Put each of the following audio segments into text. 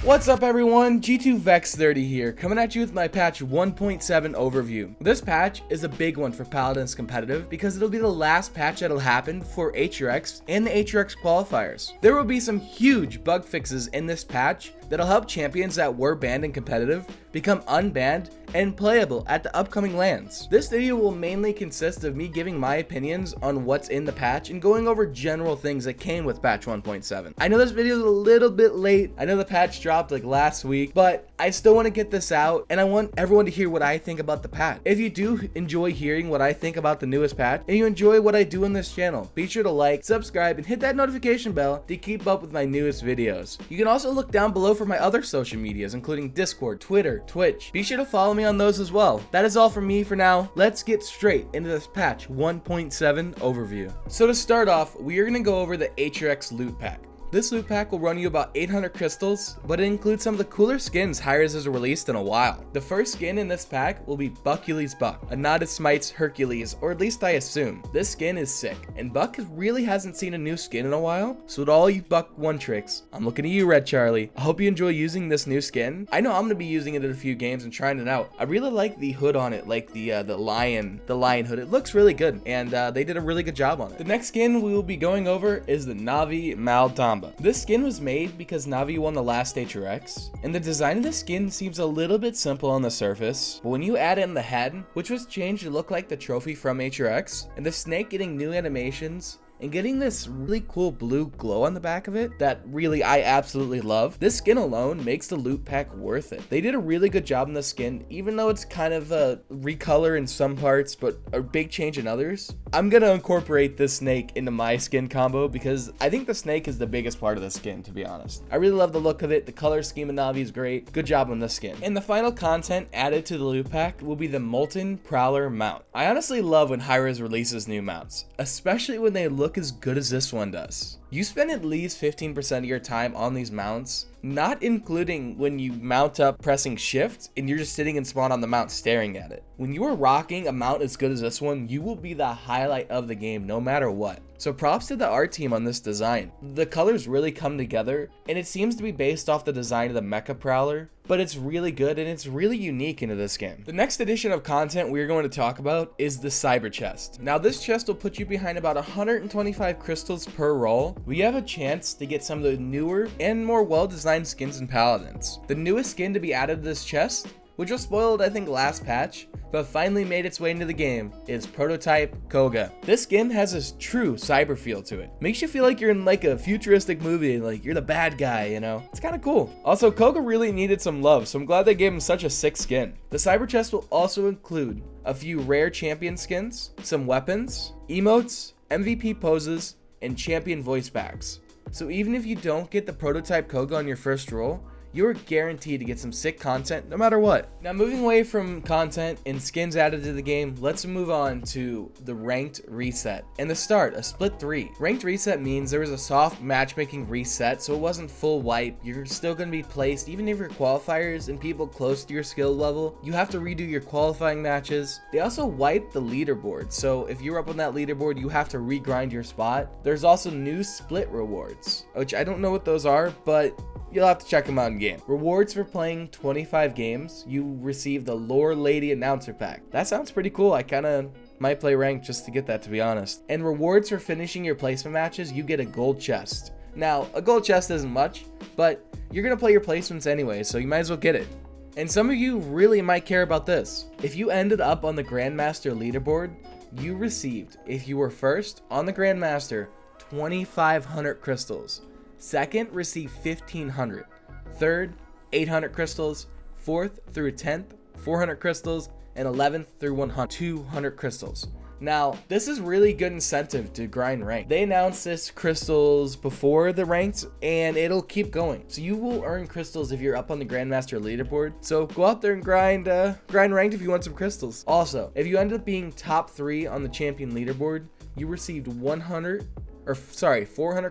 What's up everyone, G2 Vex30 here, coming at you with my patch 1.7 overview. This patch is a big one for Paladins competitive because it'll be the last patch that'll happen for HRX and the HRX qualifiers. There will be some huge bug fixes in this patch that'll help champions that were banned in competitive become unbanned and playable at the upcoming lands. This video will mainly consist of me giving my opinions on what's in the patch and going over general things that came with patch 1.7. I know this video is a little bit late. I know the patch dropped like last week, but I still want to get this out and I want everyone to hear what I think about the patch. If you do enjoy hearing what I think about the newest patch and you enjoy what I do on this channel, be sure to like, subscribe, and hit that notification bell to keep up with my newest videos. You can also look down below for my other social medias, including Discord, Twitter, Twitch. Be sure to follow me on those as well. That is all from me for now. Let's get straight into this patch 1.7 overview. So to start off, we are going to go over the HRX loot pack. This loot pack will run you about 800 crystals, but it includes some of the cooler skins hi-rez has released in a while. The first skin in this pack will be Buckuly's Buck, a nod to Smite's Hercules, or at least I assume. This skin is sick, and Buck really hasn't seen a new skin in a while, so to all you Buck one tricks, I'm looking at you, Red Charlie. I hope you enjoy using this new skin. I know I'm going to be using it in a few games and trying it out. I really like the hood on it, like the lion hood. It looks really good, and they did a really good job on it. The next skin we will be going over is the Navi Maldamba. This skin was made because Navi won the last HRX, and the design of the skin seems a little bit simple on the surface, but when you add in the head, which was changed to look like the trophy from HRX, and the snake getting new animations, and getting this really cool blue glow on the back of it that really I absolutely love. This skin alone makes the loot pack worth it. They did a really good job on the skin, even though it's kind of a recolor in some parts, but a big change in others. I'm gonna incorporate this snake into my skin combo because I think the snake is the biggest part of the skin, to be honest. I really love the look of it. The color scheme of Navi is great. Good job on this skin. And the final content added to the loot pack will be the Molten Prowler mount. I honestly love when hi-rez releases new mounts, especially when they look as good as this one does. You spend at least 15% of your time on these mounts, not including when you mount up pressing shift and you're just sitting in spawn on the mount staring at it. When you are rocking a mount as good as this one, you will be the highlight of the game no matter what. So props to the art team on this design. The colors really come together, and it seems to be based off the design of the Mecha Prowler, but it's really good and it's really unique into this game. The next edition of content we're going to talk about is the Cyber Chest. Now this chest will put you behind about 125 crystals per roll. We have a chance to get some of the newer and more well-designed skins in Paladins. The newest skin to be added to this chest, which was spoiled I think last patch, but finally made its way into the game, is Prototype Koga. This skin has this true cyber feel to it. Makes you feel like you're in like a futuristic movie, like you're the bad guy, you know? It's kind of cool. Also, Koga really needed some love, so I'm glad they gave him such a sick skin. The Cyber Chest will also include a few rare champion skins, some weapons, emotes, MVP poses, and champion voice packs. So even if you don't get the Prototype Koga on your first roll, you're guaranteed to get some sick content no matter what. Now moving away from content and skins added to the game, let's move on to the ranked reset. And the start, a split 3. Ranked reset means there was a soft matchmaking reset, so it wasn't full wipe. You're still going to be placed, even if you're qualifiers and people close to your skill level, you have to redo your qualifying matches. They also wiped the leaderboard, so if you're up on that leaderboard, you have to regrind your spot. There's also new split rewards, which I don't know what those are, but you'll have to check them out in game. Rewards for playing 25 games, you receive the Lore Lady Announcer Pack. That sounds pretty cool. I kind of might play ranked just to get that, to be honest. And rewards for finishing your placement matches, you get a gold chest. Now, a gold chest isn't much, but you're going to play your placements anyway, so you might as well get it. And some of you really might care about this. If you ended up on the Grandmaster leaderboard, you received, if you were first on the Grandmaster, 2,500 crystals. Second, receive 1,500. Third, 800 crystals. Fourth through 10th, 400 crystals. And 11th through 100, 200 crystals. Now, this is really good incentive to grind rank. They announced this crystals before the ranked, and it'll keep going. So you will earn crystals if you're up on the Grandmaster leaderboard. So go out there and grind ranked if you want some crystals. Also, if you end up being top 3 on the champion leaderboard, you received 400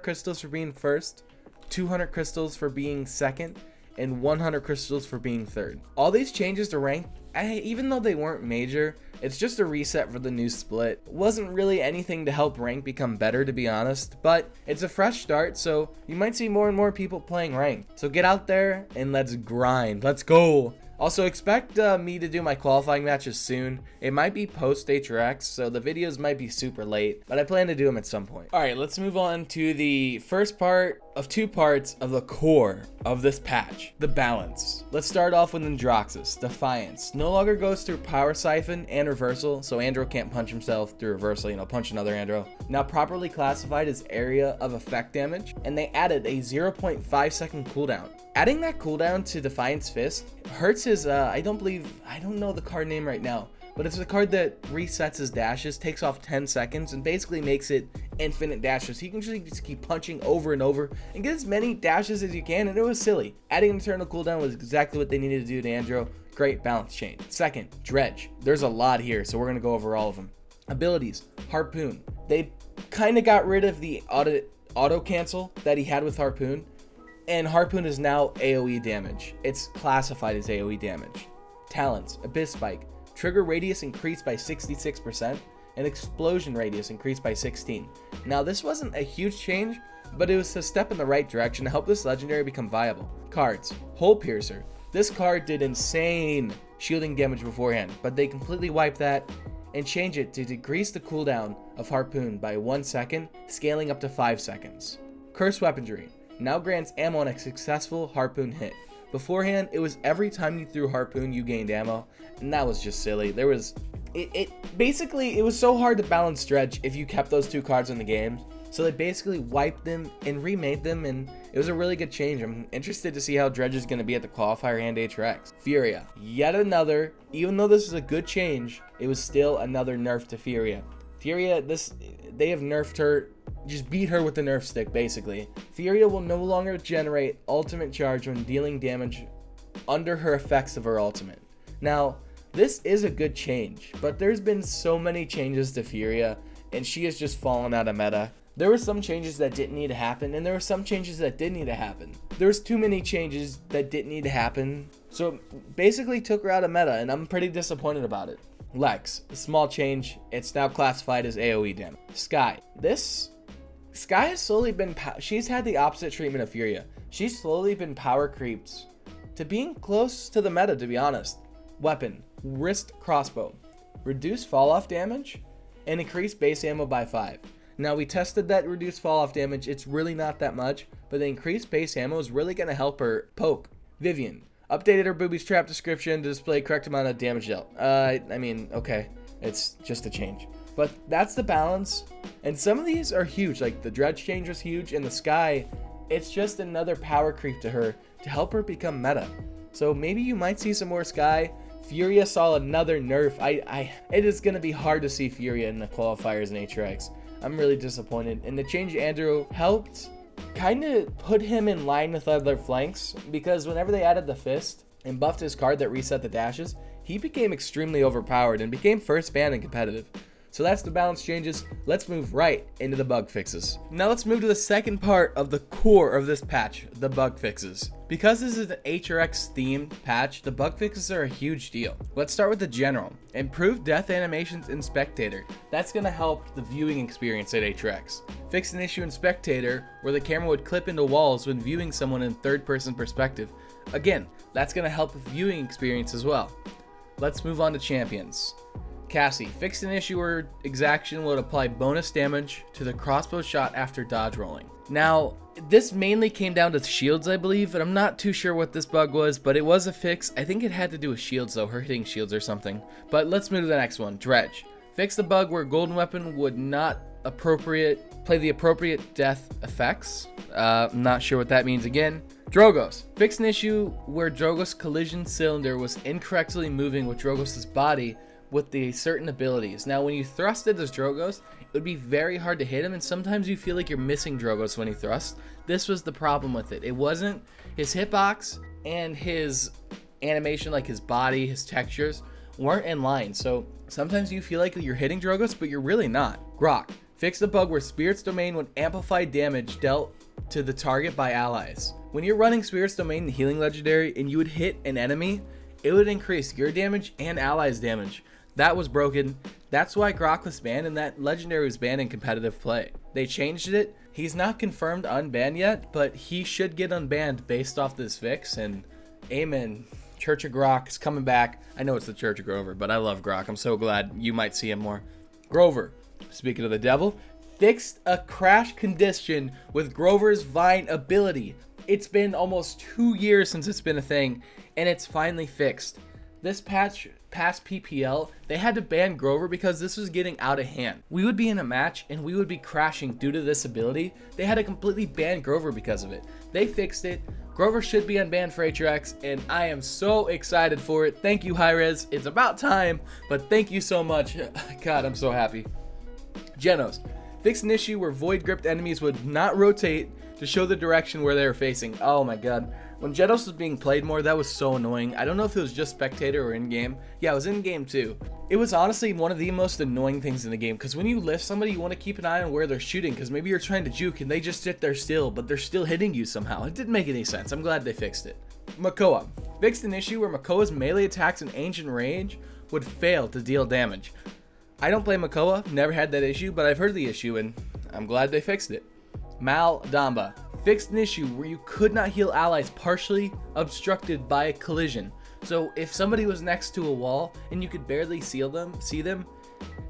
crystals for being first, 200 crystals for being second, and 100 crystals for being third. All these changes to rank, even though they weren't major, It's just a reset for the new split. Wasn't really anything to help rank become better, to be honest, but it's a fresh start, so you might see more and more people playing rank. So get out there and let's grind. Let's go. Also, expect me to do my qualifying matches soon. It might be post HRX, so the videos might be super late, but I plan to do them at some point. All right, let's move on to the first part of 2 parts of the core of this patch, the balance. Let's start off with Androxus. Defiance no longer goes through power siphon and reversal, so Andro can't punch himself through reversal, punch another Andro. Now properly classified as area of effect damage, and they added a 0.5 second cooldown. Adding that cooldown to Defiance Fist hurts his, I don't know the card name right now, but it's a card that resets his dashes, takes off 10 seconds, and basically makes it infinite dashes. He can just keep punching over and over and get as many dashes as you can, and it was silly. Adding an eternal cooldown was exactly what they needed to do to Andro. Great balance change. Second, Dredge. There's a lot here, so we're going to go over all of them. Abilities, Harpoon. They kind of got rid of the auto cancel that he had with Harpoon, and Harpoon is now AoE damage. It's classified as AoE damage. Talents, Abyss Spike. Trigger radius increased by 66%, and explosion radius increased by 16. Now this wasn't a huge change, but it was a step in the right direction to help this legendary become viable. Cards, Hole Piercer. This card did insane shielding damage beforehand, but they completely wiped that and changed it to decrease the cooldown of Harpoon by 1 second, scaling up to 5 seconds. Curse Weaponry now grants ammo on a successful Harpoon hit. Beforehand, it was every time you threw Harpoon, you gained ammo, and that was just silly. Basically, it was so hard to balance Dredge if you kept those 2 cards in the game. So they basically wiped them and remade them, and it was a really good change. I'm interested to see how Dredge is going to be at the qualifier and HRX. Furia, yet another, even though this is a good change, it was still another nerf to Furia. Furia, they have nerfed her, just beat her with the nerf stick, basically. Furia will no longer generate ultimate charge when dealing damage under her effects of her ultimate. Now, this is a good change, but there's been so many changes to Furia, and she has just fallen out of meta. There were some changes that didn't need to happen, and there were some changes that did need to happen. There's too many changes that didn't need to happen, so basically took her out of meta, and I'm pretty disappointed about it. Lex, a small change. It's now classified as AoE damage. Sky. Sky has slowly been, she's had the opposite treatment of Furia. She's slowly been power creeped to being close to the meta, to be honest. Weapon, wrist crossbow. Reduce fall off damage and increase base ammo by 5. Now we tested that reduced fall off damage. It's really not that much, but the increased base ammo is really going to help her poke. Vivian, updated her boobies trap description to display correct amount of damage dealt. Okay, it's just a change. But that's the balance, and some of these are huge, like the Dredge change was huge, and the Sky, it's just another power creep to her to help her become meta. So maybe you might see some more Sky. Furia saw another nerf. It is going to be hard to see Furia in the qualifiers in HRX. I'm really disappointed, and the change Andro helped kind of put him in line with other flanks, because whenever they added the Fist and buffed his card that reset the dashes, he became extremely overpowered and became first ban in competitive. So that's the balance changes. Let's move right into the bug fixes. Now let's move to the second part of the core of this patch, the bug fixes. Because this is an HRX themed patch, the bug fixes are a huge deal. Let's start with the general. Improved death animations in Spectator. That's going to help the viewing experience at HRX. Fix an issue in Spectator where the camera would clip into walls when viewing someone in third person perspective. Again, that's going to help the viewing experience as well. Let's move on to champions. Cassie, fixed an issue where exaction would apply bonus damage to the crossbow shot after dodge rolling. Now, this mainly came down to shields, I believe, and I'm not too sure what this bug was, but it was a fix. I think it had to do with shields though, her hitting shields or something. But let's move to the next one, Dredge. Fix the bug where golden weapon would not play the appropriate death effects. I'm not sure what that means again. Drogos. Fix an issue where Drogos' collision cylinder was incorrectly moving with Drogos' body with the certain abilities. Now, when you thrusted as Drogos, it would be very hard to hit him, and sometimes you feel like you're missing Drogos when he thrusts. This was the problem with it. It wasn't his hitbox and his animation, like his body, his textures, weren't in line. So sometimes you feel like you're hitting Drogos, but you're really not. Grok. Fix the bug where Spirit's Domain would amplify damage dealt to the target by allies. When you're running Spirit's Domain, the healing legendary, and you would hit an enemy, it would increase your damage and allies' damage. That was broken. That's why Grok was banned and that legendary was banned in competitive play. They changed it. He's not confirmed unbanned yet, but he should get unbanned based off this fix. And amen. Church of Grok is coming back. I know it's the Church of Grover, but I love Grok. I'm so glad you might see him more. Grover, speaking of the devil, fixed a crash condition with Grover's Vine ability. It's been almost 2 years since it's been a thing, and it's finally fixed. This patch, past PPL, they had to ban Grover because this was getting out of hand. We would be in a match and we would be crashing due to this ability. They had to completely ban Grover because of it. They fixed it. Grover should be unbanned for HRX, and I am so excited for it. Thank you, hi-rez. It's about time, but thank you so much. God, I'm so happy. Genos fixed an issue where void gripped enemies would not rotate to show the direction where they were facing. Oh my god. When Genos was being played more, that was so annoying. I don't know if it was just spectator or in-game. Yeah, it was in-game too. It was honestly one of the most annoying things in the game, because when you lift somebody, you want to keep an eye on where they're shooting, because maybe you're trying to juke and they just sit there still, but they're still hitting you somehow. It didn't make any sense. I'm glad they fixed it. Makoa fixed an issue where Makoa's melee attacks in ancient range would fail to deal damage. I don't play Makoa, never had that issue, but I've heard the issue and I'm glad they fixed it. Mal Damba fixed an issue where you could not heal allies partially obstructed by a collision. So if somebody was next to a wall and you could barely see them,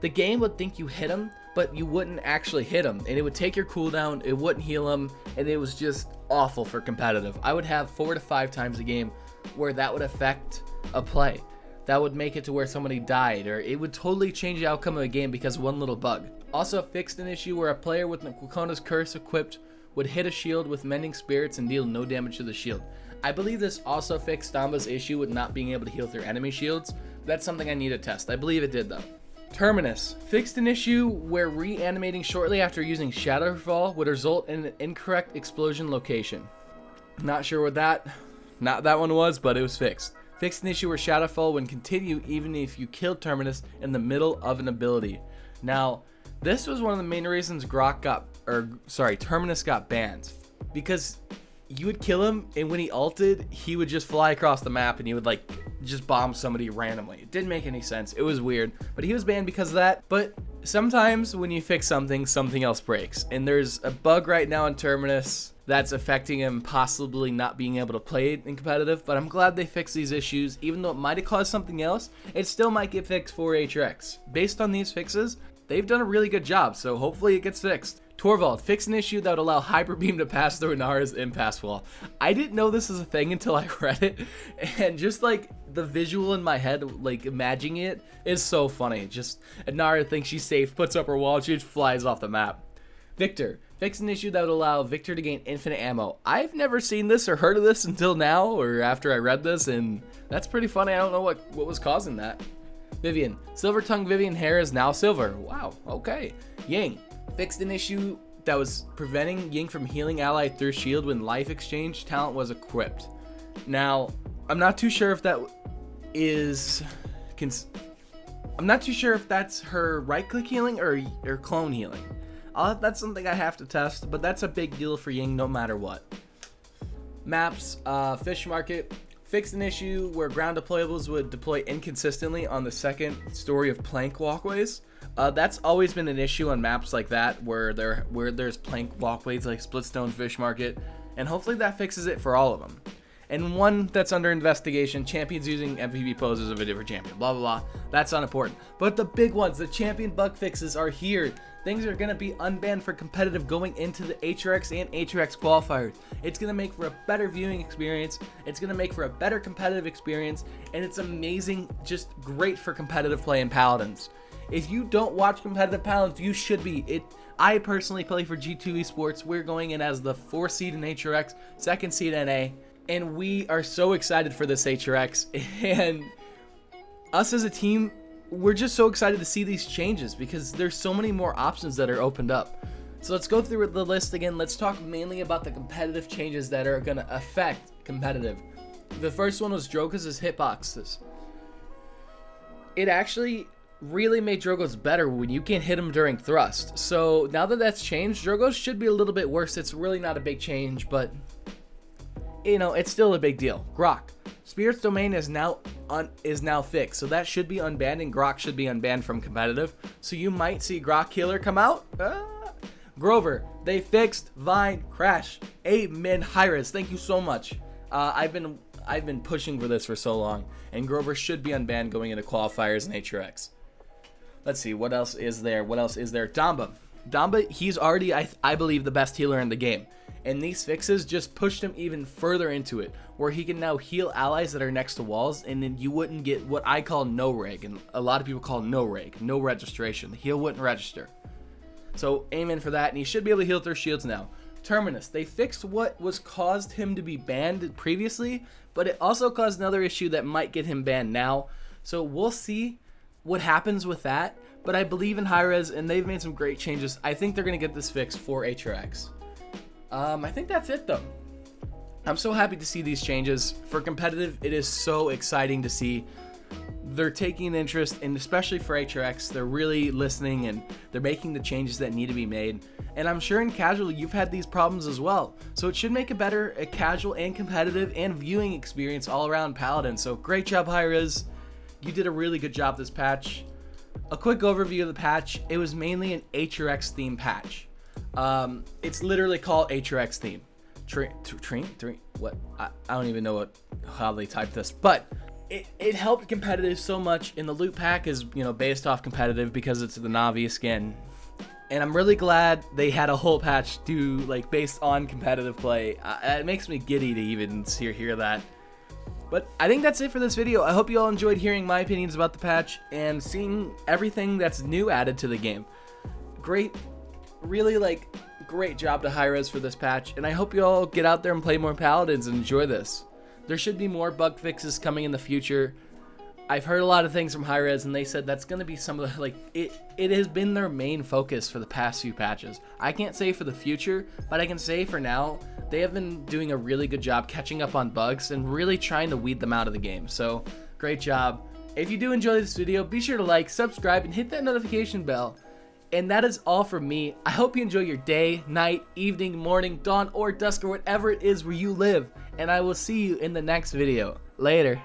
the game would think you hit them, but you wouldn't actually hit them, and it would take your cooldown, it wouldn't heal them, and it was just awful for competitive. I would have 4 to 5 times a game where that would affect a play. That would make it to where somebody died, or it would totally change the outcome of a game because of one little bug. Also fixed an issue where a player with Nakona's curse equipped would hit a shield with mending spirits and deal no damage to the shield. I believe this also fixed Damba's issue with not being able to heal through enemy shields. That's something I need to test. I believe it did though. Terminus fixed an issue where reanimating shortly after using Shadowfall would result in an incorrect explosion location. Not sure what that one was, but it was fixed. Fixed an issue where Shadowfall would continue even if you killed Terminus in the middle of an ability. Now, this was one of the main reasons Terminus got banned, because you would kill him and when he ulted, he would just fly across the map and he would like just bomb somebody randomly. It didn't make any sense. It was weird, but he was banned because of that. But sometimes when you fix something, something else breaks, and there's a bug right now in Terminus that's affecting him possibly not being able to play in competitive, but I'm glad they fixed these issues. Even though it might have caused something else, it still might get fixed for HRX. Based on these fixes, they've done a really good job, so hopefully it gets fixed. Torvald fixed an issue that would allow Hyper Beam to pass through Inara's impasse wall. I didn't know this was a thing until I read it, and just like the visual in my head, like imagining it, is so funny. Just Inara thinks she's safe, puts up her wall, she just flies off the map. Victor fixed an issue that would allow Victor to gain infinite ammo. I've never seen this or heard of this until now, or after I read this, and that's pretty funny. I don't know what was causing that. Vivian, Silver Tongue Vivian hair is now silver. Wow, okay. Ying fixed an issue that was preventing Ying from healing ally through shield when life exchange talent was equipped. Now, I'm not too sure if that is... I'm not too sure if that's her right-click healing or clone healing. That's something I have to test, but that's a big deal for Ying no matter what. Maps, Fish Market fixed an issue where ground deployables would deploy inconsistently on the second story of plank walkways. That's always been an issue on maps like that where there's plank walkways like Splitstone, Fish Market, and hopefully that fixes it for all of them. And one that's under investigation, champions using MVP poses of a different champion, blah blah blah. That's unimportant. But the big ones, the champion bug fixes are here. Things are gonna be unbanned for competitive going into the HRX and HRX qualifiers. It's gonna make for a better viewing experience. It's gonna make for a better competitive experience, and it's amazing, just great for competitive play in Paladins. If you don't watch competitive Paladins, you should be. I personally play for G2 Esports. We're going in as the 4th seed in HRX, 2nd seed NA, and we are so excited for this HRX. And us as a team, we're just so excited to see these changes because there's so many more options that are opened up. So let's go through the list again. Let's talk mainly about the competitive changes that are going to affect competitive. The first one was Drogo's hitboxes. It actually really made Drogo's better when you can't hit him during thrust. So now that that's changed, Drogo's should be a little bit worse. It's really not a big change, but you know, it's still a big deal. Grok. Spirit's domain is now is now fixed. So that should be unbanned, and Grok should be unbanned from competitive. So you might see Grok Healer come out. Grover, they fixed Vine Crash. Amen, hi-rez. Thank you so much. I've been pushing for this for so long, and Grover should be unbanned going into qualifiers and HRX. Let's see, what else is there? Damba, he's already, I believe, the best healer in the game. And these fixes just pushed him even further into it, where he can now heal allies that are next to walls, and then you wouldn't get what I call no reg, and a lot of people call no reg, no registration. The heal wouldn't register. So aim for that, and he should be able to heal through shields now. Terminus, they fixed what was caused him to be banned previously, but it also caused another issue that might get him banned now. So we'll see what happens with that, but I believe in hi-rez, and they've made some great changes. I think they're going to get this fixed for HRX. I think that's it though. I'm so happy to see these changes. For competitive, it is so exciting to see. They're taking an interest, and especially for HRX, they're really listening and they're making the changes that need to be made. And I'm sure in casual, you've had these problems as well. So it should make a casual and competitive and viewing experience all around Paladin. So great job, hi-rez. You did a really good job this patch. A quick overview of the patch. It was mainly an HRX theme patch. It's literally called HRX theme. What? I don't even know how they type this, but it helped competitive so much. And the loot pack is, based off competitive because it's the Navi skin. And I'm really glad they had a whole patch based on competitive play. It makes me giddy to even hear that. But I think that's it for this video. I hope you all enjoyed hearing my opinions about the patch and seeing everything that's new added to the game. Great job to hi-rez for this patch, and I hope you all get out there and play more Paladins and enjoy this. There should be more bug fixes coming in the future. I've heard a lot of things from hi-rez, and they said that's going to be some of the, it has been their main focus for the past few patches. I can't say for the future, but I can say for now, they have been doing a really good job catching up on bugs and really trying to weed them out of the game. So, great job. If you do enjoy this video, be sure to like, subscribe, and hit that notification bell. And that is all from me. I hope you enjoy your day, night, evening, morning, dawn, or dusk, or whatever it is where you live. And I will see you in the next video. Later.